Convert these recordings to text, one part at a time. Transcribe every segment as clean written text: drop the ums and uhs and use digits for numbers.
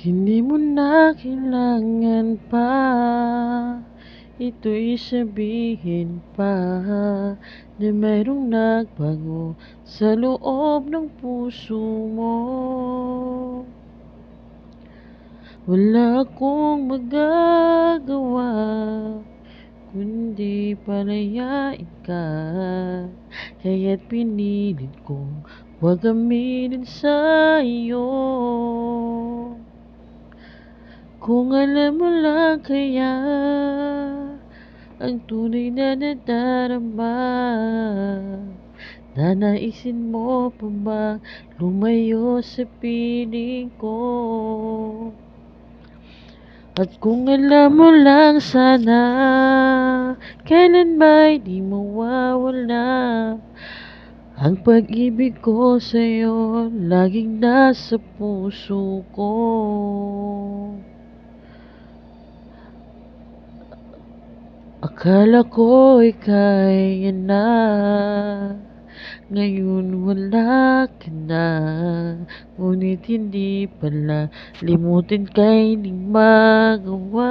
Hindi mo na kailangan pa ito'y sabihin pa na mayroong nagbago sa loob ng puso mo. Wala akong magagawa kundi palayain ka, kaya't pinilit kong huwag aminin sa'yo. Kung alam mo lang kaya ang tunay na nadarama, nanaisin mo pa ba lumayo sa piling ko? At kung alam mo lang sana, kailan ba'y di mawawala ang pag-ibig ko sa'yo, laging nasa puso ko. Akala ko ika'y yan na, ngayon wala ka na. Ngunit hindi pala, limutin ka'y di magawa.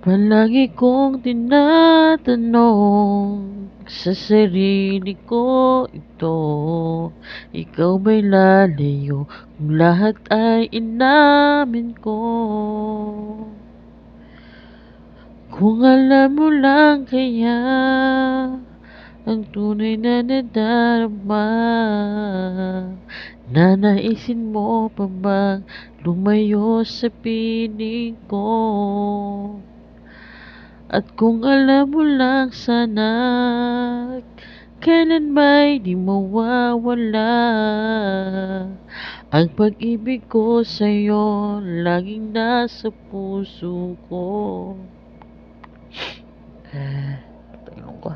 Palagi kong tinatanong sa sarili ko ito, ikaw ba'y lalayo kung lahat ay inamin ko? Kung alam mo lang kaya ang tunay na nadarama, nanaisin mo pa bang lumayo sa piling ko? At kung alam mo lang sana, kailan ba'y di mawawala ang pag-ibig ko sa'yo, laging nasa puso ko. Tanong ko.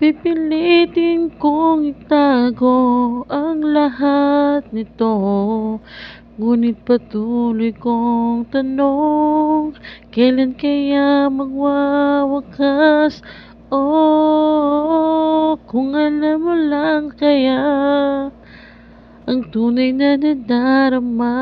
Pipilitin kong itago ang lahat nito, ngunit patuloy kong tanong, kailan kaya magwawakas? Oh, kung alam mo lang kaya ang tunay na nadarama.